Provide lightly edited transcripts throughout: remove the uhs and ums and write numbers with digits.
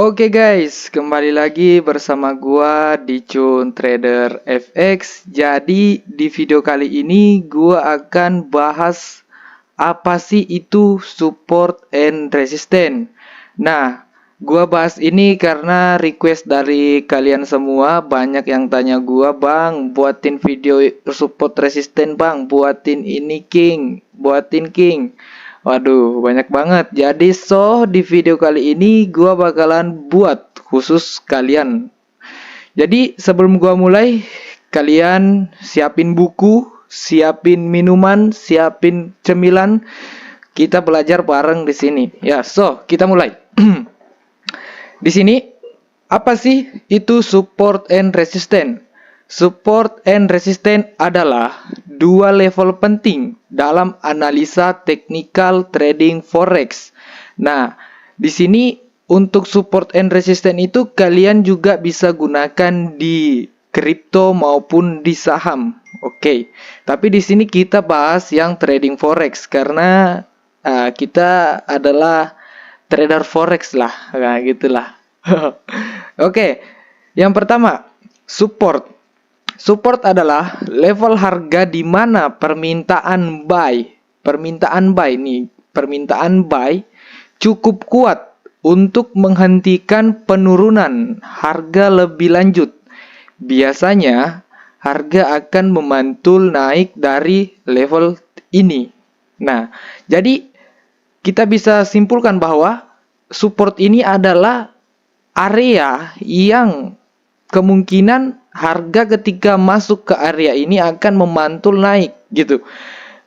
Oke guys, kembali lagi bersama gua di Chun Trader FX. Jadi di video kali ini gua akan bahas apa sih itu support and resistance. Nah, gua bahas ini karena request dari kalian semua, banyak yang tanya gua, "Bang, buatin video support resistance, Bang. Buatin ini King, buatin King." Waduh, banyak banget. Jadi di video kali ini gua bakalan buat khusus kalian. Jadi sebelum gua mulai, kalian siapin buku, siapin minuman, siapin cemilan. Kita belajar bareng di sini. Ya, kita mulai. Di sini apa sih itu support and resistance? Support and resistance adalah dua level penting dalam analisa teknikal trading forex. Nah, di sini untuk support and resistance itu kalian juga bisa gunakan di kripto maupun di saham. Oke. Tapi di sini kita bahas yang trading forex karena kita adalah trader forex lah. Nah, gitulah. Oke. Yang pertama, support. Support adalah level harga di mana permintaan buy cukup kuat untuk menghentikan penurunan harga lebih lanjut. Biasanya harga akan memantul naik dari level ini. Nah, jadi kita bisa simpulkan bahwa support ini adalah area yang kemungkinan harga ketika masuk ke area ini akan memantul naik gitu.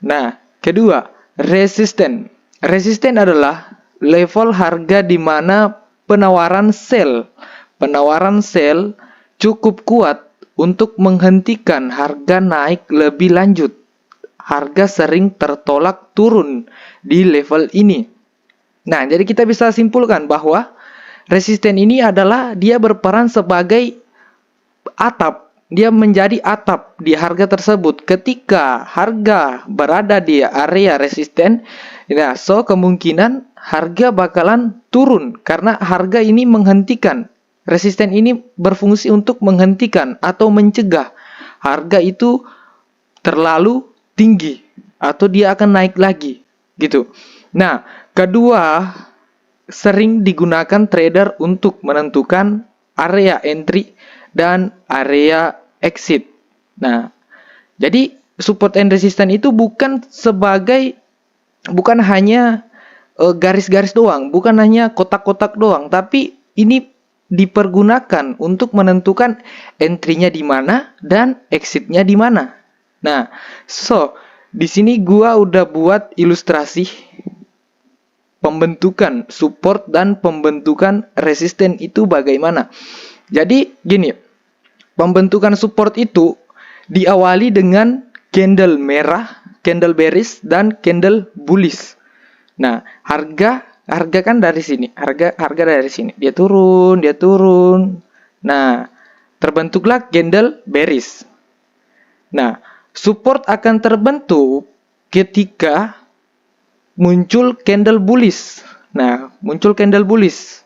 Nah, kedua, resisten. Resisten adalah level harga di mana penawaran sell cukup kuat untuk menghentikan harga naik lebih lanjut. Harga sering tertolak turun di level ini. Nah, jadi kita bisa simpulkan bahwa resisten ini adalah dia berperan sebagai atap. Dia menjadi atap di harga tersebut. Ketika harga berada di area resisten, nah, kemungkinan harga bakalan turun karena harga ini menghentikan. Resisten ini berfungsi untuk menghentikan atau mencegah harga itu terlalu tinggi atau dia akan naik lagi gitu. Nah, kedua, sering digunakan trader untuk menentukan area entry dan area exit. Nah, jadi support and resistance itu bukan hanya garis-garis doang, bukan hanya kotak-kotak doang, tapi ini dipergunakan untuk menentukan entry-nya di mana dan exit-nya di mana. Nah, di sini gua udah buat ilustrasi pembentukan support dan pembentukan resisten itu bagaimana. Jadi gini, pembentukan support itu diawali dengan candle merah, candle bearish, dan candle bullish. Nah, harga kan dari sini, harga dari sini, dia turun. Nah, terbentuklah candle bearish. Nah, support akan terbentuk ketika muncul candle bullish. Nah, muncul candle bullish.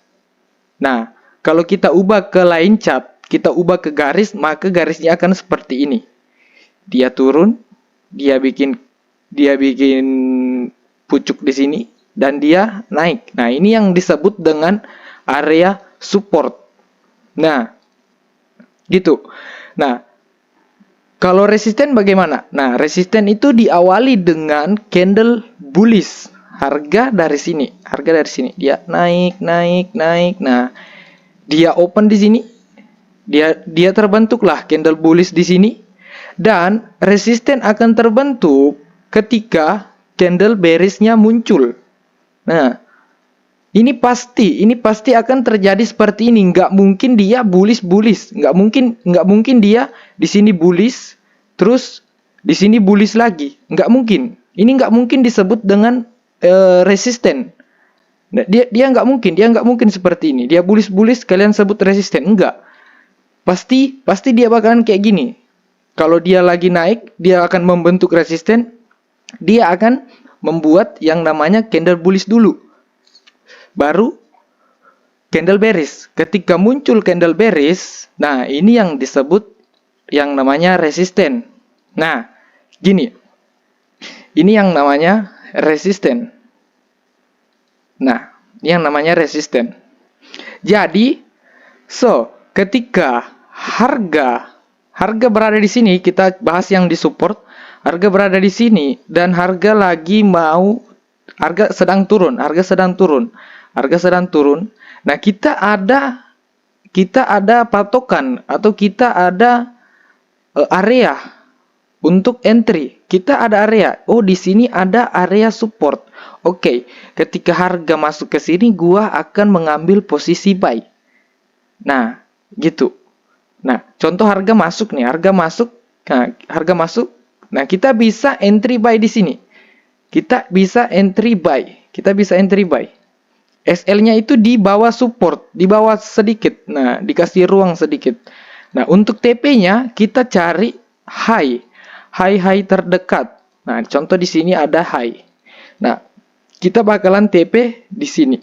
Nah, kalau kita ubah ke line chart, kita ubah ke garis, maka garisnya akan seperti ini. Dia turun, dia bikin pucuk di sini dan dia naik. Nah, ini yang disebut dengan area support. Nah, gitu. Nah, kalau resisten bagaimana? Nah, resisten itu diawali dengan candle bullish. Harga dari sini. Dia naik. Nah, dia open di sini. Dia terbentuklah candle bullish di sini. Dan resisten akan terbentuk ketika candle bearish-nya muncul. Nah, ini pasti akan terjadi seperti ini. Nggak mungkin dia bullish. Nggak mungkin dia di sini bullish, terus di sini bullish lagi. Nggak mungkin. Ini nggak mungkin disebut dengan resisten. Nah, dia nggak mungkin seperti ini. Dia bullish, kalian sebut resisten. Enggak. Pasti dia bakalan kayak gini. Kalau dia lagi naik, dia akan membentuk resisten. Dia akan membuat yang namanya candle bullish dulu. Baru candle bearish. Ketika muncul candle bearish, nah ini yang disebut yang namanya resisten. Nah, gini. Ini yang namanya resisten. Nah, ini yang namanya resisten. Jadi, ketika harga berada di sini, kita bahas yang di support, harga berada di sini dan harga sedang turun, harga sedang turun. Nah, kita ada patokan atau kita ada area untuk entry. Kita ada area. Oh, di sini ada area support. Oke, ketika harga masuk ke sini, gua akan mengambil posisi buy. Nah, gitu. Nah, contoh harga masuk nih, harga masuk. Nah, harga masuk. Nah, kita bisa entry buy di sini. Kita bisa entry buy. SL-nya itu di bawah support, di bawah sedikit. Nah, dikasih ruang sedikit. Nah, untuk TP-nya kita cari high terdekat. Nah, contoh di sini ada high. Nah, kita bakalan TP di sini.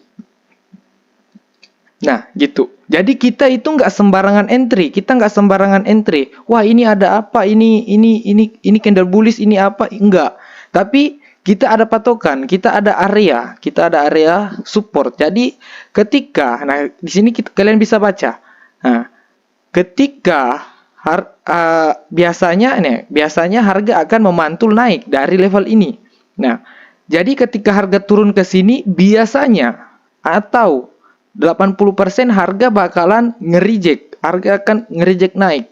Nah, gitu. Jadi kita itu nggak sembarangan entry. Wah, ini ada apa? Ini candle bullish, ini apa? Enggak. Tapi kita ada patokan, kita ada area support. Jadi di sini kalian bisa baca. Nah, ketika biasanya harga akan memantul naik dari level ini. Nah, jadi ketika harga turun ke sini biasanya atau 80% harga bakalan harga akan nge-reject naik.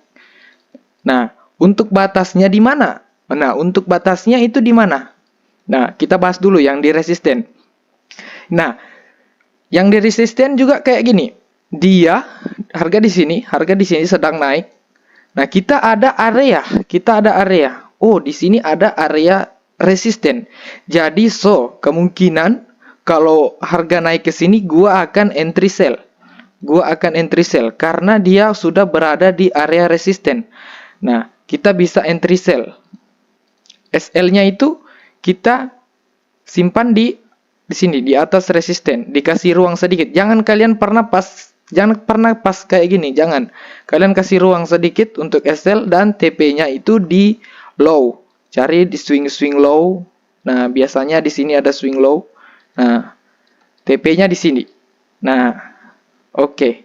Nah, untuk batasnya di mana? Nah, untuk batasnya itu di mana? Nah, kita bahas dulu yang di resisten. Nah, yang di resisten juga kayak gini. Harga di sini sedang naik. Nah, kita ada area. Oh, di sini ada area resisten. Jadi, kemungkinan kalau harga naik ke sini, gua akan entry sell. Karena dia sudah berada di area resisten. Nah, kita bisa entry sell. SL-nya itu kita simpan di sini, di atas resisten, dikasih ruang sedikit. Jangan pernah pas kayak gini, jangan. Kalian kasih ruang sedikit untuk SL dan TP-nya itu di low. Cari di swing low. Nah, biasanya di sini ada swing low. Nah, TP-nya di sini. Nah, oke.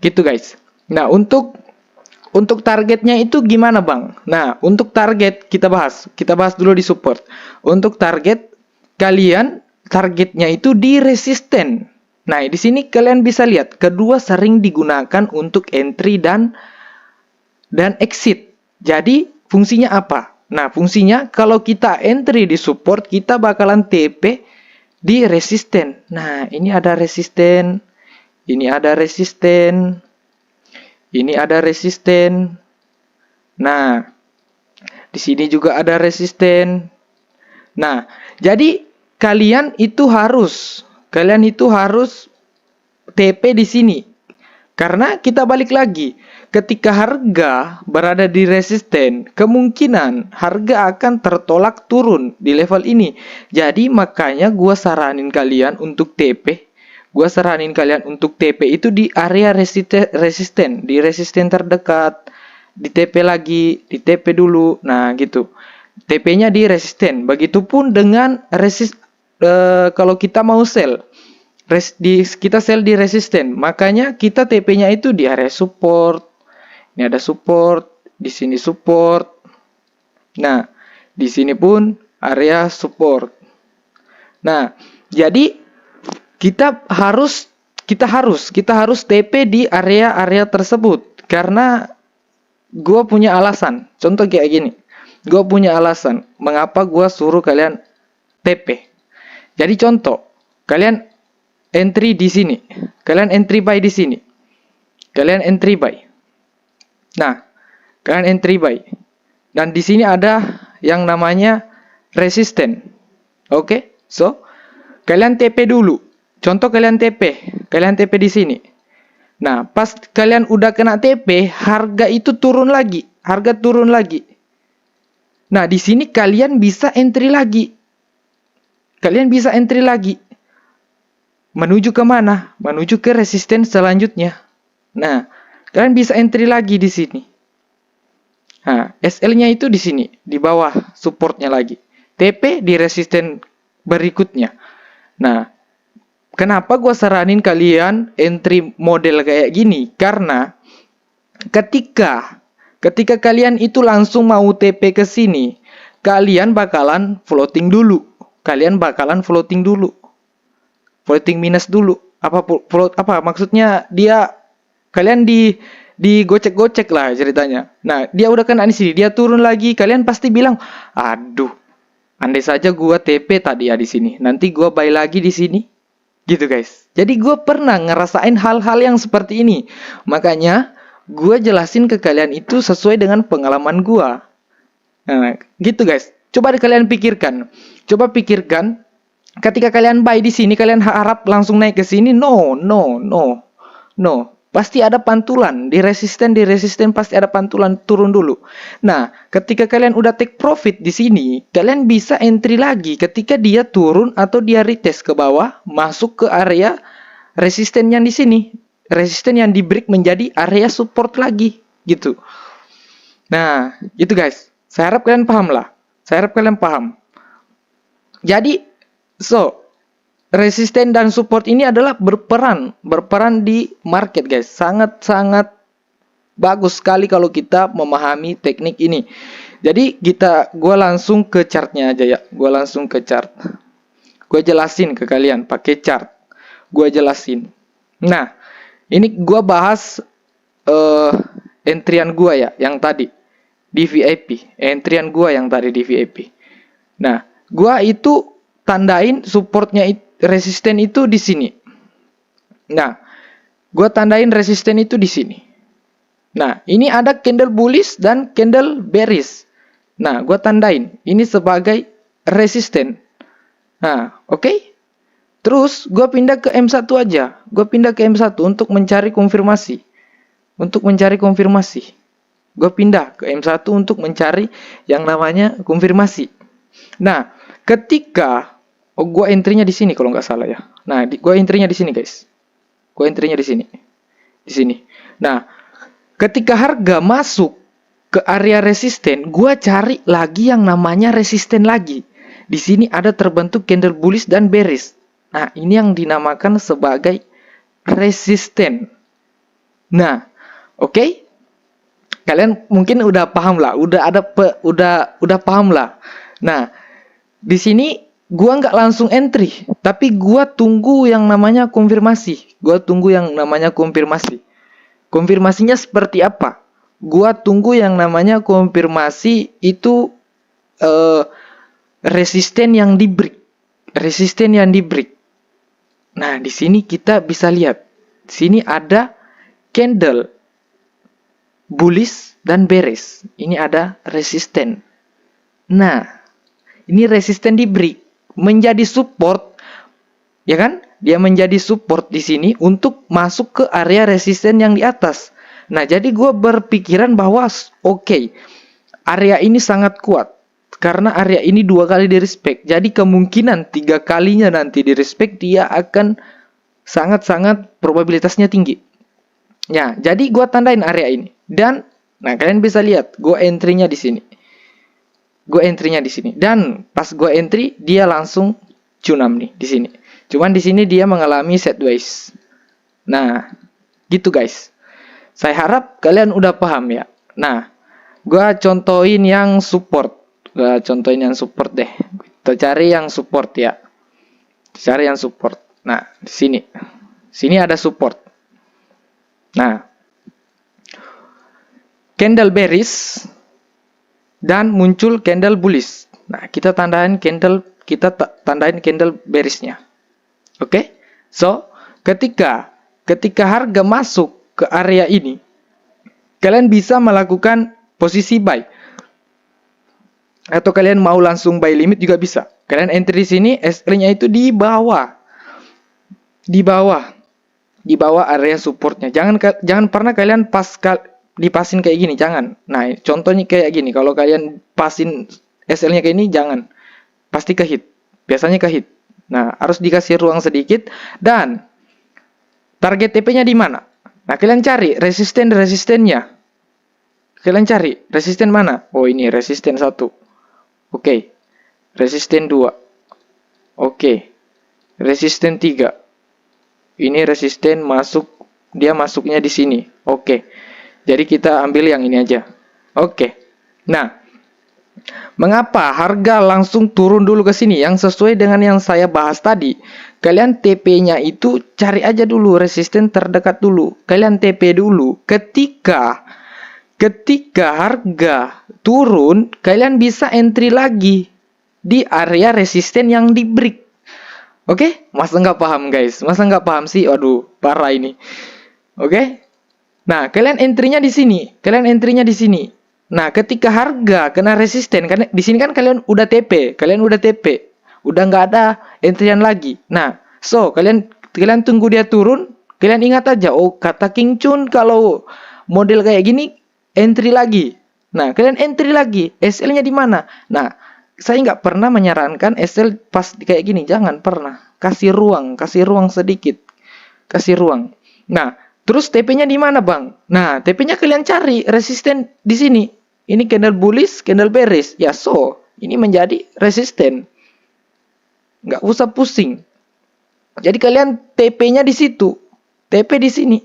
Gitu guys. Nah, untuk targetnya itu gimana, Bang? Nah, untuk target kita bahas dulu di support. Untuk targetnya itu di resisten. Nah, di sini kalian bisa lihat kedua sering digunakan untuk entry dan exit. Jadi, fungsinya apa? Nah, fungsinya kalau kita entry di support, kita bakalan TP di resisten. Nah, ini ada resisten. Nah, di sini juga ada resisten. Nah, jadi kalian itu harus TP di sini. Karena kita balik lagi, ketika harga berada di resisten, kemungkinan harga akan tertolak turun di level ini. Jadi makanya gua saranin kalian untuk TP. Itu di area resisten, di resisten terdekat. Di TP lagi, di TP dulu. Nah, gitu. TP-nya di resisten. Begitupun dengan kalau kita mau sell. Kita sell di resisten, makanya kita TP-nya itu di area support. Ini ada support, di sini support. Nah, di sini pun area support. Nah, jadi kita harus TP di area tersebut karena gue punya alasan. Contoh kayak gini, gue punya alasan mengapa gue suruh kalian TP. Jadi contoh, kalian entry di sini. Kalian entry buy di sini. Nah, kalian entry buy. Dan di sini ada yang namanya resisten. Oke? So, kalian TP dulu. Contoh kalian TP di sini. Nah, pas kalian udah kena TP, harga itu turun lagi. Nah, di sini kalian bisa entry lagi. Menuju ke mana? Menuju ke resisten selanjutnya. Nah, kalian bisa entry lagi di sini. Nah, SL-nya itu di sini, di bawah supportnya lagi. TP di resisten berikutnya. Nah, kenapa gue saranin kalian entry model kayak gini? Karena ketika kalian itu langsung mau TP ke sini, kalian bakalan floating dulu. Floating minus dulu. Apa maksudnya dia kalian di gocek-gocek lah ceritanya. Nah, dia udah kena di sini, dia turun lagi, kalian pasti bilang, "Aduh, andai saja gua TP tadi ya di sini. Nanti gua buy lagi di sini." Gitu, guys. Jadi gua pernah ngerasain hal-hal yang seperti ini. Makanya gua jelasin ke kalian itu sesuai dengan pengalaman gua. Nah, gitu, guys. Coba kalian pikirkan. Coba pikirkan ketika kalian buy di sini, kalian harap langsung naik ke sini. No, no, no. No, pasti ada pantulan di resisten pasti ada pantulan, turun dulu. Nah, ketika kalian udah take profit di sini, kalian bisa entry lagi ketika dia turun atau dia retest ke bawah, masuk ke area resisten yang di sini. Resisten yang di break menjadi area support lagi, gitu. Nah, gitu guys. Saya harap kalian paham lah. Saya harap kalian paham. Jadi, resisten dan support ini adalah berperan di market, guys. Sangat-sangat bagus sekali kalau kita memahami teknik ini. Jadi gue langsung ke chartnya aja ya. Gue langsung ke chart. Gue jelasin ke kalian pakai chart. Gue jelasin. Nah, ini gue bahas entryan gue ya, yang tadi di VIP. Entryan gue yang tadi di VIP. Nah, gue itu tandain supportnya resisten itu di sini. Nah, gue tandain resisten itu di sini. Nah, ini ada candle bullish dan candle bearish. Nah, gue tandain ini sebagai resisten. Nah, oke. Terus gue pindah ke M1 aja. Gue pindah ke M1 untuk mencari konfirmasi. Gue pindah ke M1 untuk mencari yang namanya konfirmasi. Nah, ketika gue entry-nya di sini kalau nggak salah ya. Nah, gue entry-nya di sini, guys. Gue entry-nya di sini. Di sini. Nah, ketika harga masuk ke area resisten, gue cari lagi yang namanya resisten lagi. Di sini ada terbentuk candle bullish dan bearish. Nah, ini yang dinamakan sebagai resisten. Nah, oke? Kalian mungkin udah paham lah, udah paham lah. Nah, di sini gua nggak langsung entry, tapi gua tunggu yang namanya konfirmasi. Konfirmasinya seperti apa? Gua tunggu yang namanya konfirmasi itu resisten yang di break. Nah, di sini kita bisa lihat. Di sini ada candle bullish dan bearish. Ini ada resisten. Nah, ini resisten di break menjadi support, ya kan? Dia menjadi support di sini untuk masuk ke area resisten yang di atas. Nah, jadi gue berpikiran bahwa oke, area ini sangat kuat karena area ini 2 kali di respect. Jadi kemungkinan 3 kalinya nanti di respect dia akan sangat-sangat probabilitasnya tinggi. Ya, jadi gue tandain area ini. Dan, nah kalian bisa lihat, gue entry-nya di sini. Dan pas gue entry dia langsung cunam nih di sini. Cuman di sini dia mengalami sideways. Nah, gitu guys. Saya harap kalian udah paham ya. Nah, gue contohin yang support. Deh. Kita cari yang support ya. Nah, di sini. Sini ada support. Nah, candle bearish dan muncul candle bullish. Nah, kita tandain candle bearishnya. Oke? So, ketika harga masuk ke area ini, kalian bisa melakukan posisi buy. Atau kalian mau langsung buy limit juga bisa. Kalian entry di sini, SL-nya itu di bawah area supportnya. Jangan pernah kalian dipasin kayak gini, jangan. Nah, contohnya kayak gini. Kalau kalian pasin SL-nya kayak ini, jangan. Pasti ke hit. Biasanya ke hit. Nah, harus dikasih ruang sedikit. Dan target TP-nya di mana? Nah, kalian cari resistennya. Kalian cari resisten mana? Oh, ini resisten 1. Oke. Resisten 2. Oke. Resisten 3. Ini resisten masuk, dia masuknya di sini. Oke. Jadi kita ambil yang ini aja. Oke. Nah, mengapa harga langsung turun dulu ke sini? Yang sesuai dengan yang saya bahas tadi. Kalian TP-nya itu cari aja dulu resisten terdekat dulu. Kalian TP dulu. Ketika harga turun, kalian bisa entry lagi di area resisten yang di break. Oke? Masa nggak paham guys? Masa nggak paham sih? Waduh, parah ini. Oke? Nah, kalian entry-nya di sini. Nah, ketika harga kena resisten, karena di sini kan kalian udah TP, udah nggak ada entryan lagi. Nah, so kalian tunggu dia turun, kalian ingat aja, oh kata King Chun kalau model kayak gini entry lagi. Nah, kalian entry lagi, SL-nya di mana? Nah, saya nggak pernah menyarankan SL pas kayak gini, jangan pernah. Kasih ruang sedikit, kasih ruang. Nah, terus TP-nya di mana, Bang? Nah, TP-nya kalian cari resisten di sini. Ini candle bullish, candle bearish. Ya, so, ini menjadi resisten. Nggak usah pusing. Jadi kalian TP-nya di situ. TP di sini.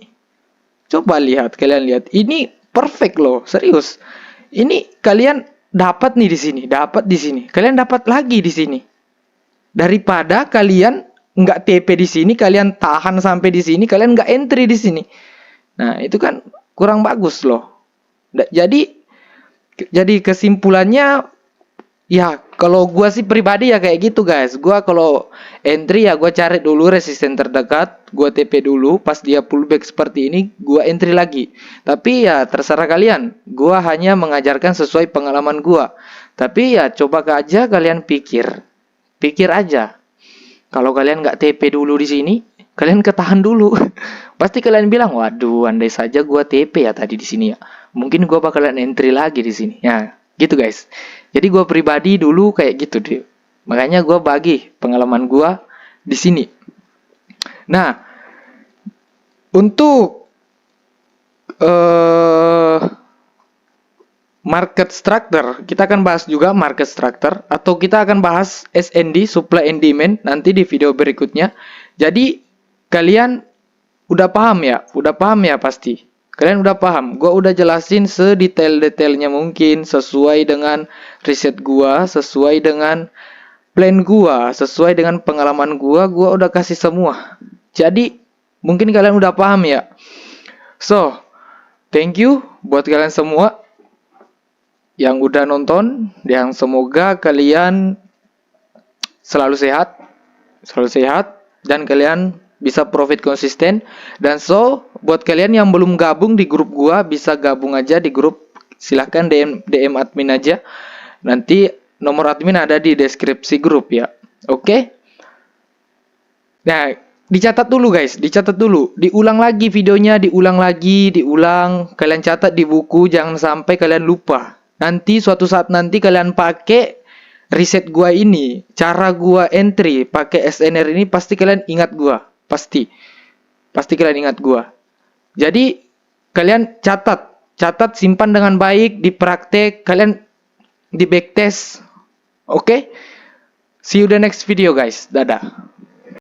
Coba lihat, kalian lihat. Ini perfect loh, serius. Ini kalian dapat nih di sini, dapat di sini. Kalian dapat lagi di sini. Daripada kalian nggak TP di sini, kalian tahan sampai di sini, kalian nggak entry di sini. Nah, itu kan kurang bagus loh. Jadi kesimpulannya, ya kalau gua sih pribadi ya kayak gitu guys. Gua kalau entry ya gua cari dulu resisten terdekat, gua TP dulu, pas dia pullback seperti ini gua entry lagi. Tapi ya terserah kalian. Gua hanya mengajarkan sesuai pengalaman gua. Tapi ya coba aja kalian pikir. Pikir aja. Kalau kalian nggak TP dulu di sini, kalian ketahan dulu. Pasti kalian bilang, waduh, andai saja gua TP ya tadi di sini ya. Mungkin gua bakalan entry lagi di sini. Ya, gitu guys. Jadi gua pribadi dulu kayak gitu deh. Makanya gua bagi pengalaman gua di sini. Nah, untuk market structure, kita akan bahas juga market structure atau kita akan bahas SND, supply and demand nanti di video berikutnya. Jadi kalian udah paham ya? Udah paham ya pasti. Kalian udah paham. Gua udah jelasin sedetail-detailnya mungkin sesuai dengan riset gua, sesuai dengan plan gua, sesuai dengan pengalaman gua udah kasih semua. Jadi mungkin kalian udah paham ya. So, thank you buat kalian semua yang udah nonton, yang semoga kalian selalu sehat dan kalian bisa profit konsisten. Dan so, buat kalian yang belum gabung di grup gua, bisa gabung aja di grup. Silahkan DM admin aja. Nanti nomor admin ada di deskripsi grup ya. Oke? Nah, dicatat dulu guys, dicatat dulu. Diulang lagi videonya, diulang. Kalian catat di buku, jangan sampai kalian lupa. Nanti suatu saat nanti kalian pakai riset gua ini, cara gua entry pakai SNR ini, pasti kalian ingat gua, pasti kalian ingat gua. Jadi kalian catat simpan dengan baik, dipraktek, kalian di backtest. Oke? See you the next video guys. Dadah.